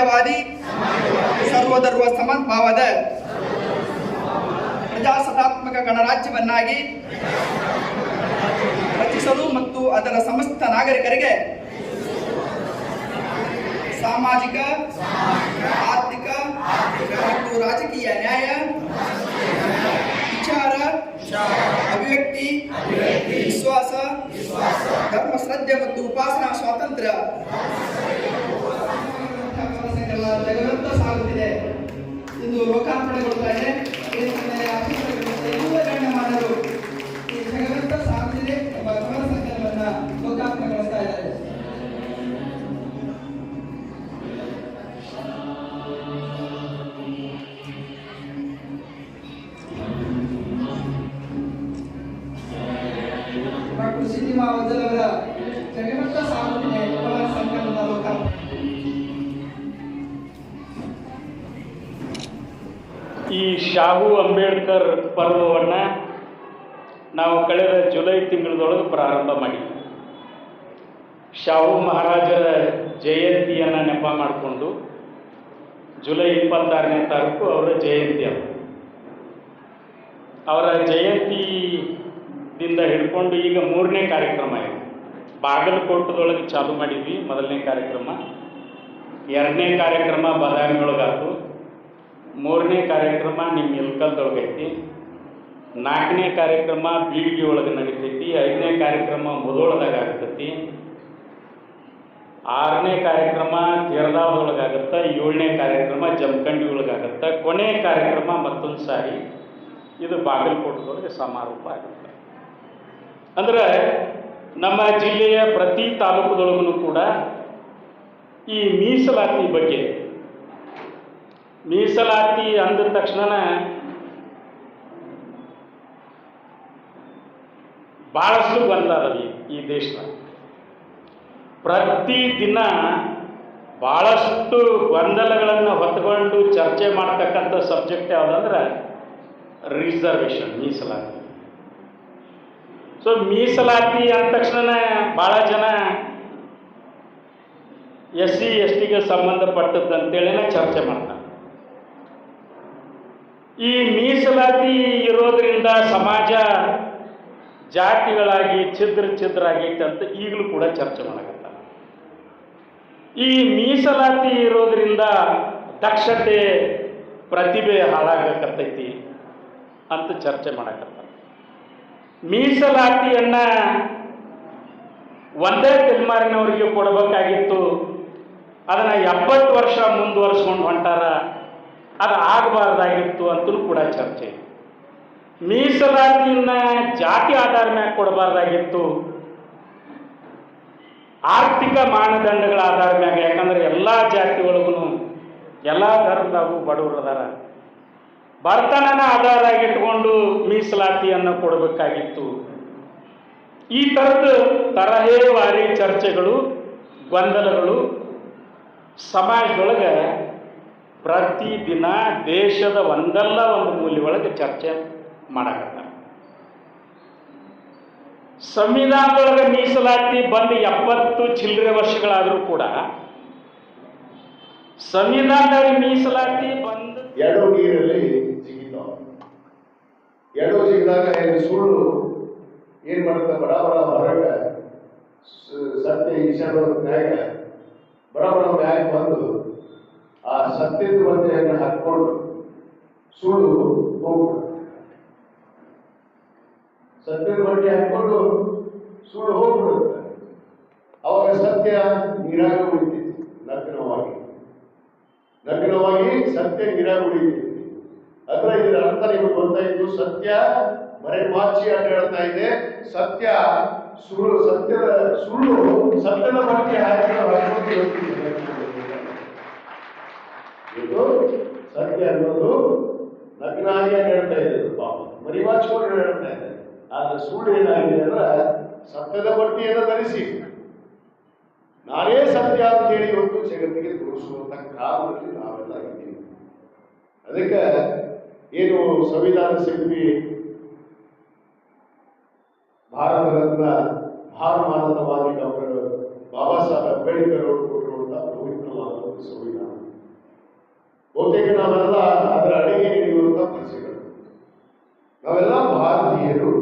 ಸಮಾಜವಾದಿ ಸರ್ವಧರ್ಮ ಸಮಭಾವದ ಪ್ರಜಾಸತ್ತಾತ್ಮಕ ಗಣರಾಜ್ಯವನ್ನಾಗಿ ರಚಿಸಲು ಮತ್ತು ಅದರ ಸಮಸ್ತ ನಾಗರಿಕರಿಗೆ ಸಾಮಾಜಿಕ, ಆರ್ಥಿಕ ಮತ್ತು ರಾಜಕೀಯ ನ್ಯಾಯ, ವಿಚಾರ, ಅಭಿವ್ಯಕ್ತಿ, ವಿಶ್ವಾಸ, ಧರ್ಮ ಶ್ರದ್ಧೆ ಮತ್ತು ಉಪಾಸನಾ ಸ್ವಾತಂತ್ರ್ಯ ಜಗವಂತ ಸಾಗುತ್ತಿದೆ ಎಂದು ಲೋಕಾರ್ಪಣೆಗೊಳ್ತಾ ಇದೆ. ಎಲ್ಲ ಗಣ್ಯಮಾನರು ಈ ಜಗವಂತ ಸಾಗುತ್ತಿದೆ ಎಂಬ ಸಮರ ಸಂಕಲ್ಪವನ್ನು ಲೋಕಾರ್ಪಣೆಗೊಳಿಸ್ತಾ ಇದ್ದಾರೆ. ಡಾಕ್ಟರ್ ಸಿನಿಮಾ ಅವರ ಜಗವಂತ ಸಾಗುತ್ತಿದೆ ಸಮರ ಸಂಕಲ್ಪದ ಲೋಕಾರ್ಪಣೆ. ಈ ಶಾಹು ಅಂಬೇಡ್ಕರ್ ಪರ್ವವನ್ನು ನಾವು ಕಳೆದ ಜುಲೈ ತಿಂಗಳದೊಳಗೆ ಪ್ರಾರಂಭ ಮಾಡಿದ್ವಿ. ಶಾಹು ಮಹಾರಾಜರ ಜಯಂತಿಯನ್ನು ನೆಪ ಮಾಡಿಕೊಂಡು ಜುಲೈ 26ನೇ ತಾರೀಕು ಅವರ ಜಯಂತಿ. ಅವರ ಜಯಂತಿದಿಂದ ಹಿಡ್ಕೊಂಡು ಈಗ 3ನೇ ಕಾರ್ಯಕ್ರಮ ಇದೆ. ಬಾಗಲಕೋಟದೊಳಗೆ ಚಾಲು ಮಾಡಿದ್ವಿ ಮೊದಲನೇ ಕಾರ್ಯಕ್ರಮ, 2ನೇ ಕಾರ್ಯಕ್ರಮ ಬಾದಾಮಿಯೊಳಗಾಯ್ತು, 3ನೇ ಕಾರ್ಯಕ್ರಮ ನಿಮ್ಮ ಇಲ್ಕಲ್ದೊಳಗೈತಿ, 4ನೇ ಕಾರ್ಯಕ್ರಮ ಬೀಳಿಗೆ ಒಳಗೆ ನಡೀತೈತಿ, 5ನೇ ಕಾರ್ಯಕ್ರಮ ಮುದೋಳದಾಗ ಆಗ್ತೈತಿ, 6ನೇ ಕಾರ್ಯಕ್ರಮ ತೇರದಾವದೊಳಗಾಗತ್ತೆ, 7ನೇ ಕಾರ್ಯಕ್ರಮ ಜಮಖಂಡಿ ಒಳಗಾಗತ್ತೆ, ಕೊನೆ ಕಾರ್ಯಕ್ರಮ ಮತ್ತೊಂದು ಸಾರಿ ಇದು ಬಾಗಲಕೋಟದೊಳಗೆ ಸಮಾರೋಪ ಆಗುತ್ತೆ. ಅಂದರೆ ನಮ್ಮ ಜಿಲ್ಲೆಯ ಪ್ರತಿ ತಾಲೂಕುದೊಳಗೂ ಕೂಡ ಈ ಮೀಸಲಾತಿ ಬಗ್ಗೆ, ಮೀಸಲಾತಿ ಅಂದ ತಕ್ಷಣ ಭಾಳಷ್ಟು ಗೊಂದಲ ಅದಾವೆ ಈ ದೇಶದ. ಪ್ರತಿದಿನ ಭಾಳಷ್ಟು ಗೊಂದಲಗಳನ್ನು ಹೊತ್ಕೊಂಡು ಚರ್ಚೆ ಮಾಡ್ತಕ್ಕಂಥ ಸಬ್ಜೆಕ್ಟ್ ಯಾವುದಂದ್ರೆ ರಿಸರ್ವೇಷನ್, ಮೀಸಲಾತಿ. ಸೊ ಮೀಸಲಾತಿ ಅಂದ ತಕ್ಷಣ ಭಾಳ ಜನ SC STಗೆ ಸಂಬಂಧಪಟ್ಟದ್ದಂತೇಳಿನ ಚರ್ಚೆ ಮಾಡ್ತಾರೆ. ಈ ಮೀಸಲಾತಿ ಇರೋದರಿಂದ ಸಮಾಜ ಜಾತಿಗಳಾಗಿ ಛಿದ್ರ ಆಗೈತೆ ಅಂತ ಈಗಲೂ ಕೂಡ ಚರ್ಚೆ ಮಾಡಕತ್ತಾರೆ. ಈ ಮೀಸಲಾತಿ ಇರೋದರಿಂದ ದಕ್ಷತೆ, ಪ್ರತಿಭೆ ಹಾಳಾಗಕತ್ತೈತಿ ಅಂತ ಚರ್ಚೆ ಮಾಡಕತ್ತಾರೆ. ಮೀಸಲಾತಿಯನ್ನು ಒಂದೇ ತಲೆಮಾರಿನವರಿಗೆ ಕೊಡಬೇಕಾಗಿತ್ತು, ಅದನ್ನು 70 ವರ್ಷ ಮುಂದುವರಿಸ್ಕೊಂಡು ಹೊಂಟಾರ, ಅದು ಆಗಬಾರ್ದಾಗಿತ್ತು ಅಂತಲೂ ಕೂಡ ಚರ್ಚೆ. ಮೀಸಲಾತಿಯನ್ನು ಜಾತಿ ಆಧಾರ ಮ್ಯಾಗ ಕೊಡಬಾರ್ದಾಗಿತ್ತು, ಆರ್ಥಿಕ ಮಾನದಂಡಗಳ ಆಧಾರ ಮ್ಯಾಗ. ಯಾಕಂದ್ರೆ ಎಲ್ಲ ಜಾತಿ ಒಳಗೂ ಎಲ್ಲ ಧರ್ಮದಾಗೂ ಬಡವರು ಅದಾರ, ಬಡತನನ ಆಧಾರ ಆಗಿಟ್ಕೊಂಡು ಮೀಸಲಾತಿಯನ್ನು ಕೊಡಬೇಕಾಗಿತ್ತು. ಈ ಥರದ್ದು ತರಹೇವಾರಿ ಚರ್ಚೆಗಳು, ಗೊಂದಲಗಳು ಸಮಾಜದೊಳಗೆ ಪ್ರತಿದಿನ ದೇಶದ ಒಂದಲ್ಲ ಒಂದು ಮೂಲೆ ಒಳಗೆ ಚರ್ಚೆ ಮಾಡಕತ್ತಾರೆ. ಸಂವಿಧಾನದೊಳಗೆ ಮೀಸಲಾತಿ ಬಂದು 70 ಚಿಲ್ಲರೆ ವರ್ಷಗಳಾದರೂ ಕೂಡ ಸಂವಿಧಾನದಲ್ಲಿ ಮೀಸಲಾತಿ ಬಂದು ಎರಡು ನೀರಲ್ಲಿ ಸಿಗಿತಾವ. ಎರಡು ಸಿಗಿದಾಗ ಸುಳ್ಳು ಏನ್ ಮಾಡುತ್ತೆ, ಬಡಬಡ ಹೊರಗೆ ಸತ್ಯ ಈಶಾನ್ಯ ಮ್ಯಾಗ ಬಡಬಡ ಮ್ಯಾಗ ಬಂದು ಆ ಸತ್ಯದ ಬಂದೆಯನ್ನು ಹಾಕೊಂಡು ಸುಳ್ಳು ಹೋಗ್ಬಿಡುತ್ತೆ. ಸತ್ಯದ ಬಂಡೆ ಹಾಕೊಂಡು ಸುಳ್ಳು ಹೋಗ್ಬಿಡುತ್ತೆ. ಅವಾಗ ಸತ್ಯ ನೀರಾಗ ಉಳಿತೈತಿ, ನಗ್ನವಾಗಿ ಸತ್ಯ ನೀರಾಗ ಉಳಿತೈತಿ. ಅದ್ರ ಇದರ ಅರ್ಥ ನಿಮಗೆ ಗೊತ್ತಾಯ್ತು. ಸತ್ಯ ಮರೆಮಾಚಿ ಅಂತ ಹೇಳ್ತಾ ಇದೆ. ಸತ್ಯ ಸುಳ್ಳು, ಸತ್ಯದ ಬಗ್ಗೆ ಇದು ಸತ್ಯ ಅನ್ನೋದು ನಗ್ನಾಗಿ ಹೇಳ್ತಾ ಇದೆ, ಪಾಪ ಮರಿಮಾಚಿಕೊಂಡು ಹೇಳ್ತಾ ಇದೆ. ಆದ್ರೆ ಸುಳ್ಳು ಏನಾಗಿದೆ ಅಂದ್ರೆ ಸತ್ಯದ ಬಟ್ಟೆಯನ್ನು ಧರಿಸಿ ನಾನೇ ಸತ್ಯ ಅಂತ ಹೇಳಿ ಇವತ್ತು ಜಗತ್ತಿಗೆ ತೋರಿಸುವಂತ ಕಾಲದಲ್ಲಿ ನಾವೆಲ್ಲ ಇದ್ದೀವಿ. ಅದಕ್ಕೆ ಏನು ಸಂವಿಧಾನ ಶಿಲ್ಪಿ ಭಾರತ ರತ್ನ ಭಾರತವಾದಿ ಡಾಕ್ಟರ್ ಬಾಬಾ ಸಾಹೇಬ್ ಅಂಬೇಡ್ಕರ್ ಅವರು ಕೊಟ್ಟಿರುವಂತಹ ಪವಿತ್ರವಾದ ಸಂವಿಧಾನ ಬಹುತೇಕ ನಾವೆಲ್ಲ ಅದರ ಅಡಿಗೆ ನಡೆಯುವಂತಹ ಪ್ರಜೆಗಳು. ನಾವೆಲ್ಲ ಭಾರತೀಯರು.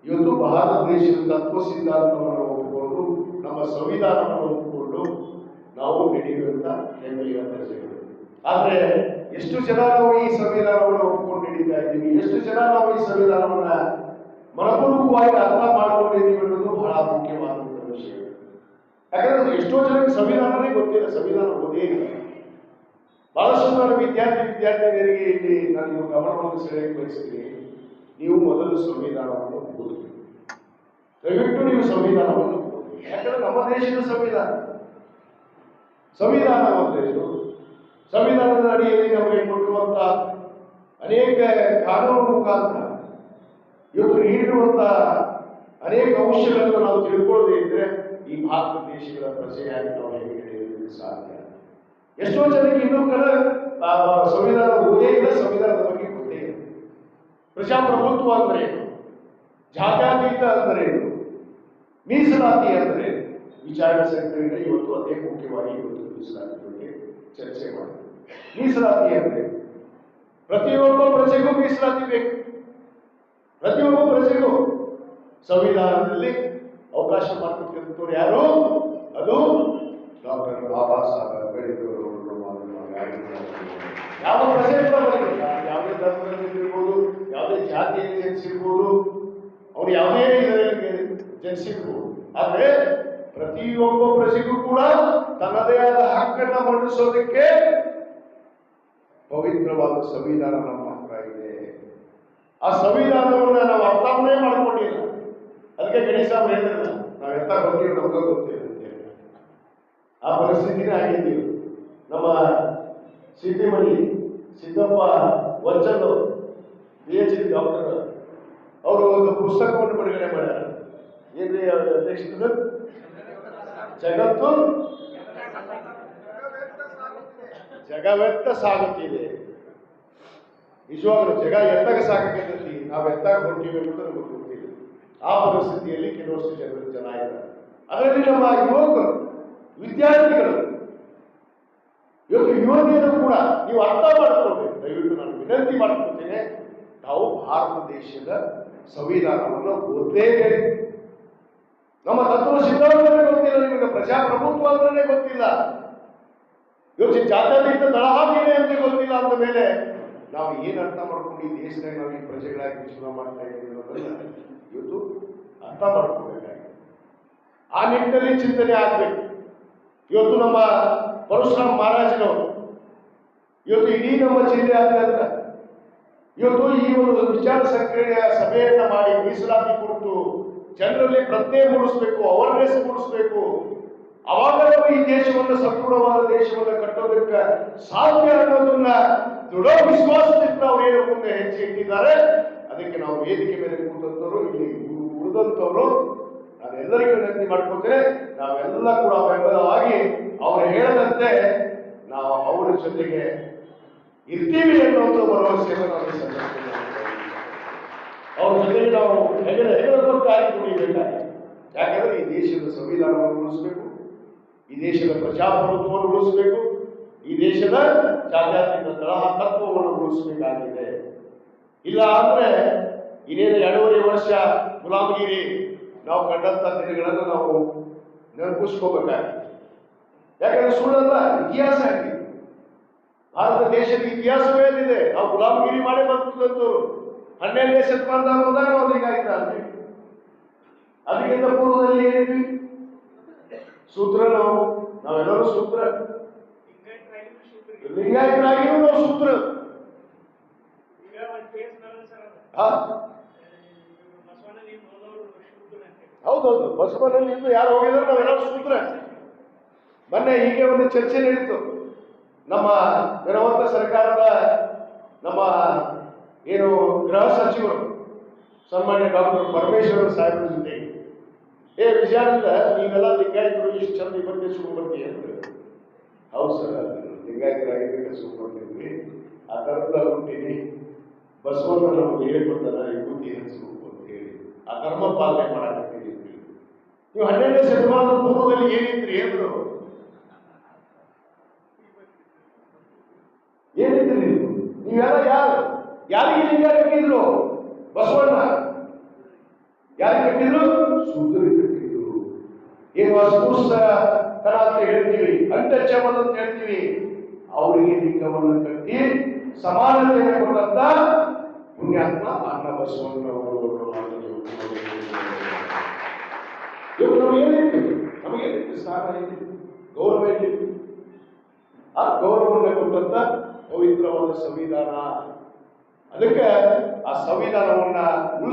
ಇವತ್ತು ಭಾರತ ದೇಶದ ತತ್ವ ಸಿದ್ಧಾಂತವನ್ನು ಒಪ್ಪಿಕೊಂಡು ನಮ್ಮ ಸಂವಿಧಾನವನ್ನು ಒಪ್ಪಿಕೊಂಡು ನಾವು ನಡೆಯುವಂತ ಹೆಮ್ಮೆಯ ಪ್ರಜೆಗಳು. ಆದ್ರೆ ಎಷ್ಟು ಜನ ನಾವು ಈ ಸಂವಿಧಾನವನ್ನು ಒಪ್ಪಿಕೊಂಡು ನಡೀತಾ ಇದ್ದೀವಿ, ಎಷ್ಟು ಜನ ನಾವು ಈ ಸಂವಿಧಾನವನ್ನ ಮನಪೂರ್ವಕವಾಗಿ ಅರ್ಥ ಮಾಡ್ಕೊಂಡಿದ್ದೀವಿ ಅನ್ನೋದು ಬಹಳ ಮುಖ್ಯವಾದಂತಹ ವಿಷಯ. ಯಾಕಂದ್ರೆ ಎಷ್ಟೋ ಜನಕ್ಕೆ ಸಂವಿಧಾನನೇ ಗೊತ್ತಿಲ್ಲ, ಸಂವಿಧಾನ ಓದೇ ಇಲ್ಲ. ಬಹಳಷ್ಟು ನಾನು ವಿದ್ಯಾರ್ಥಿನಿಯರಿಗೆ ಇಲ್ಲಿ ನಾನು ನಿಮ್ಮ ಗಮನವನ್ನು ಸೆಳೆಯಕ್ಕೆ ಬಯಸ್ತೀನಿ. ನೀವು ಮೊದಲು ಸಂವಿಧಾನವನ್ನು ಓದಬೇಕು. ದಯವಿಟ್ಟು ನೀವು ಸಂವಿಧಾನವನ್ನು ಓದಿ. ಯಾಕಂದ್ರೆ ನಮ್ಮ ದೇಶದ ಸಂವಿಧಾನ ಒಂದು ಸಂವಿಧಾನದ ಅಡಿಯಲ್ಲಿ ನಮಗೆ ಕೊಟ್ಟಿರುವಂತ ಅನೇಕ ಕಾನೂನು ಮುಖಾಂತರ ಇವತ್ತು ನೀಡಿರುವಂತಹ ಅನೇಕ ಅಂಶಗಳನ್ನು ನಾವು ತಿಳ್ಕೊಳ್ಳದೆ ಇದ್ರೆ ಈ ಭಾರತ ದೇಶದ ಪ್ರಜೆಯಾಗಿ ನಾವು ಹೇಗೆ ನಡೆಯುವುದಕ್ಕೆ ಸಾಧ್ಯ. ಎಷ್ಟೋ ಜನಕ್ಕೆ ಇನ್ನೂ ಸಂವಿಧಾನ ಓದೇ ಇಲ್ಲ, ಸಂವಿಧಾನದ ಬಗ್ಗೆ ಗೊತ್ತೇ ಇಲ್ಲ. ಪ್ರಜಾಪ್ರಭುತ್ವ ಅಂದ್ರೆ ಏನು, ಜಾತ್ಯತೀತ ಅಂದ್ರೆ ಏನು, ಮೀಸಲಾತಿ ಅಂದ್ರೆ ವಿಚಾರಣೆ ಸಂಕೀರ್ಣ. ಇವತ್ತು ಅದೇ ಮುಖ್ಯವಾಗಿ ಇವತ್ತು ಮೀಸಲಾತಿ ಬಗ್ಗೆ ಚರ್ಚೆ ಮಾಡ್ತೀವಿ. ಮೀಸಲಾತಿ ಅಂದ್ರೆ ಪ್ರತಿಯೊಬ್ಬ ಪ್ರಜೆಗೂ ಮೀಸಲಾತಿ ಬೇಕು. ಪ್ರತಿಯೊಬ್ಬ ಪ್ರಜೆಗೂ ಸಂವಿಧಾನದಲ್ಲಿ ಅವಕಾಶ ಮಾಡಿಕೊಟ್ಟಿರುತ್ತವ್ರು ಯಾರು? ಅದು ಡಾಕ್ಟರ್ ಬಾಬಾ ಸಾಹೇಬ್ ಅಂಬೇಡ್ಕರ್ ಅವರು. ಯಾವ ಪ್ರಜೆ ಯಾವುದೇ ಧರ್ಮದಲ್ಲಿ ಇರ್ಬೋದು, ಯಾವುದೇ ಜಾತಿಯಲ್ಲಿ ಜನಿಸಿರ್ಬೋದು, ಅವ್ರು ಯಾವುದೇ ಇದರಲ್ಲಿ ಜನಿಸಿರ್ಬೋದು. ಆದ್ರೆ ಪ್ರತಿಯೊಬ್ಬ ಪ್ರಜೆಗೂ ಕೂಡ ತನ್ನದೇ ಆದ ಹಕ್ಕನ್ನ ಮಂಡಿಸೋದಕ್ಕೆ ಪವಿತ್ರವಾದ ಸಂವಿಧಾನ ನಮ್ಮ ಹತ್ರ ಇದೆ. ಆ ಸಂವಿಧಾನವನ್ನ ನಾವು ಅರ್ಥವನ್ನೇ ಮಾಡ್ಕೊಂಡಿಲ್ಲ. ಅದಕ್ಕೆ ಗಣೇಶ ಅವ್ರು ಹೇಳಿದ್ರಲ್ಲ, ನಾವು ಎಂತ ಬಗ್ಗೆ ನಮ್ಗೆ ಗೊತ್ತಿಲ್ಲ ಅಂತೇಳಿ. ಆ ಪರಿಸ್ಥಿತಿನೇ ಆಗಿದ್ದೀವಿ. ನಮ್ಮ ಸಿದ್ದಿಮಣಿ ಸಿದ್ದಪ್ಪ ವಜ್ಜನ್ PhD ಡಾಕ್ಟರ್ ಅವರು ಒಂದು ಪುಸ್ತಕವನ್ನು ಬಿಡುಗಡೆ ಮಾಡ್ಯಾರ. ಏನ್ರಿ ಅಧ್ಯಕ್ಷ? ಜಗವೆತ್ತ ಸಾಗುತ್ತಿದೆ. ನಿಜವಾಗ್ಲೂ ಜಗ ಎತ್ತಾಗ ಸಾಕೈತಿ, ನಾವು ಎತ್ತಾಗ ಹೊರಟಿವಿ ಅನ್ನೋದು ನಮಗೆ ಗೊತ್ತಿಲ್ಲ. ಆ ಪರಿಸ್ಥಿತಿಯಲ್ಲಿ ಕೆಲವಷ್ಟು ಜನ ಇದ್ದಾರೆ. ಅದರಲ್ಲಿ ನಮ್ಮ ಯುವಕರು, ವಿದ್ಯಾರ್ಥಿಗಳು, ಇವತ್ತು ಯುವತಿಯರು ಕೂಡ ನೀವು ಅರ್ಥ ಮಾಡ್ಕೊಳ್ಬೇಕು. ದಯವಿಟ್ಟು ನಾನು ವಿನಂತಿ ಮಾಡ್ಕೊಳ್ತೇನೆ, ನಾವು ಭಾರತ ದೇಶದ ಸಂವಿಧಾನವನ್ನು ಓದಲೇಬೇಕು. ನಮ್ಮ ತತ್ವ ಸಿದ್ಧಾಂತವೇ ಗೊತ್ತಿಲ್ಲ ನಿಮಗೆ, ಪ್ರಜಾಪ್ರಭುತ್ವ ಅಂದ್ರೆ ಗೊತ್ತಿಲ್ಲ, ಇವತ್ತು ಜಾತ್ಯತೀತ ತಳಹಾಕಿದೆ ಅಂತ ಗೊತ್ತಿಲ್ಲ. ಅಂದ ಮೇಲೆ ನಾವು ಏನ್ ಅರ್ಥ ಮಾಡ್ಕೊಂಡು ಈ ದೇಶದಾಗ ನಾವು ಈ ಪ್ರಜೆಗಳಾಗಿ ಜೀವನ ಮಾಡ್ತಾ ಇದ್ದೀವಿ ಅನ್ನೋದನ್ನ ಇವತ್ತು ಅರ್ಥ ಮಾಡ್ಕೊಳ್ಬೇಕಾಗಿದೆ. ಆ ನಿಟ್ಟಿನಲ್ಲಿ ಚಿಂತನೆ ಆಗ್ಬೇಕು. ಇವತ್ತು ನಮ್ಮ ಪರಶುರಾಮ ಮಹಾರಾಜನವರು ಇವತ್ತು ಇಡೀ ನಮ್ಮ ಜಿಲ್ಲೆಯಾದ್ಯಂತ ಇವತ್ತು ಈ ಒಂದು ವಿಚಾರ ಸಂಕಿರಣೆಯ ಸಭೆಯನ್ನ ಮಾಡಿ ಮೀಸಲಾತಿ ಕುರಿತು ಜನರಲ್ಲಿ ಪ್ರಜ್ಞೆ ಮೂಡಿಸಬೇಕು, ಅವೇರ್ನೆಸ್ ಮೂಡಿಸಬೇಕು. ಅವಾಗ ನಾವು ಈ ದೇಶವನ್ನು ಸದೃಢವಾದ ದೇಶವನ್ನು ಕಟ್ಟೋದಕ್ಕೆ ಸಾಧ್ಯ ಅನ್ನೋದನ್ನ ದೃಢ ವಿಶ್ವಾಸದಿಂದ ಅವರು ಏನು ಮುಂದೆ ಹೆಜ್ಜೆ ಇಟ್ಟಿದ್ದಾರೆ. ಅದಕ್ಕೆ ನಾವು ವೇದಿಕೆ ಮೇಲೆ ಕೂತಂತವರು, ಇಲ್ಲಿ ಉಳಿದಂತವರು, ನಾನು ಎಲ್ಲರಿಗೂ ವಿನಂತಿ ಮಾಡ್ಕೊತೇನೆ, ನಾವೆಲ್ಲ ಕೂಡ ಬೆಂಬಲವಾಗಿ ಅವರು ಹೇಳದಂತೆ ನಾವು ಅವರ ಜೊತೆಗೆ ಇರ್ತೀವಿ ಅನ್ನುವಂಥ ಭರವಸೆಯನ್ನು ನಾವು ಈ ಸಂದರ್ಭದಲ್ಲಿ ಅವ್ರ ಜೊತೆಗೆ ನಾವು ಹೆಗಲಕೊಟ್ಟಾಗಿ ಕುಡಿಯಬೇಕಾಗಿದೆ. ಯಾಕಂದ್ರೆ ಈ ದೇಶದ ಸಂವಿಧಾನವನ್ನು ಉಳಿಸಬೇಕು, ಈ ದೇಶದ ಪ್ರಜಾಪ್ರಭುತ್ವವನ್ನು ಉಳಿಸಬೇಕು, ಈ ದೇಶದ ಜಾತ್ಯತೀತ ತತ್ವವನ್ನು ಉಳಿಸಬೇಕಾಗಿದೆ. ಇಲ್ಲ ಅಂದ್ರೆ ಇನ್ನೇನು 2.5 ವರ್ಷ ಗುಲಾಮಗಿರಿ ನಾವು ಕಂಡಂತ ದಿನಗಳನ್ನು ನಾವು ನೆನಪಿಸ್ಕೋಬೇಕಾಗಿದೆ. ಯಾಕಂದ್ರೆ ಸುಳ್ಳಲ್ಲ, ಇತಿಹಾಸ ಆಗಿದೆ. ಭಾರತ ದೇಶದ ಇತಿಹಾಸವೇ ಏನಿದೆ, ನಾವು ಗುಲಾಮಗಿರಿ ಮಾಡಿ ಬಂದಂತವ್ರು 12ನೇ ಶತಮಾನದಾಗ ಹೋದಾಗ ನಾವು ಹೀಗಾಗಿದ್ದಾರೆ. ಅದಕ್ಕಿಂತ ಪೂರ್ವದಲ್ಲಿ ಏನಿದ್ವಿ? ಸೂತ್ರ. ನಾವೆಲ್ಲರೂ ಸೂತ್ರ, ಲಿಂಗಾಯತರಾಗಿಯೂ ನಾವು ಸೂತ್ರ. ಹೌದೌದು, ಬಸವನಲ್ಲಿ ಇಂದು ಯಾರು ಹೋಗಿದ್ರು ನಾವೆಲ್ಲರೂ ಸೂತ್ರ. ಮೊನ್ನೆ ಹೀಗೆ ಒಂದು ಚರ್ಚೆ ನಡೀತು. ನಮ್ಮ ಗಣವಂತ ಸರ್ಕಾರದ ನಮ್ಮ ಏನು ಗೃಹ ಸಚಿವರು ಸನ್ಮಾನ್ಯ ಡಾಕ್ಟರ್ ಪರಮೇಶ್ವರ ಸಾಹೇಬ್ರ ಜೊತೆ, ವಿಜಯಾನಂದ ನೀವೆಲ್ಲ ಲಿಂಗಾಯತರು ಇಷ್ಟು ಚಂದ ಇವತ್ತೇ ಸುಳ್ಬರ್ತೀವಿ ಅಂದ್ರೆ, ಹೌದು ಸರ್, ಲಿಂಗಾಯತರಾಗಿದ್ದಕ್ಕೆ ಸುಳ್ಬರ್ತೀವಿ, ಆ ಧರ್ಮದ ಹುಟ್ಟಿನಿ, ಬಸವಣ್ಣ ನಮ್ಗೆ ಹೇಳಿಕೊಡ್ತಾರ ವಿಭೂತಿ ಹಚ್ಚಬೇಕು ಅಂತ ಹೇಳಿ ಆ ಧರ್ಮ ಪಾಲನೆ ಮಾಡಾಕತ್ತೀವಿ ಅಂತ ಹೇಳಿ. ನೀವು 12ನೇ ಶತಮಾನದ ಪೂರ್ವದಲ್ಲಿ ಏನಿದ್ರಿ ಅಂದ್ರು, ಯಾರಿಗೆ ಲಿಂಗ ಕಟ್ಟಿದ್ರು? ಬಸವಣ್ಣ. ಯಾರಿಗೆ ಕಟ್ಟಿದ್ರು? ಶೂದ್ರರಿಗೆ ಕಟ್ಟಿದ್ರು. ಏನು ಅಸ್ಪೃಶ್ಯತನ ಅಂತ ಹೇಳ್ತೀವಿ, ಅನ್ಟಚಬಲ್ ಅಂತ ಹೇಳ್ತೀವಿ, ಅವರಿಗೆ ಲಿಂಗವನ್ನು ಕಟ್ಟಿ ಸಮಾನತೆಯನ್ನು ಕೊಟ್ಟಂತ ಪುಣ್ಯಾತ್ಮ ಅಣ್ಣ ಬಸವಣ್ಣನವರು. ಇವರು ನಮಗೇನಿತ್ತು? ನಮಗೇನಿತ್ತು? ಸ್ಥಾನ ಇದೆ, ಗೌರವ ಇದೆ. ಆ ಗೌರವವನ್ನು ಕೊಟ್ಟಂತ ಪವಿತ್ರವಾದ ಸಂವಿಧಾನ. ಅದಕ್ಕೆ ಆ ಸಂವಿಧಾನವನ್ನ ಉಳಿಸ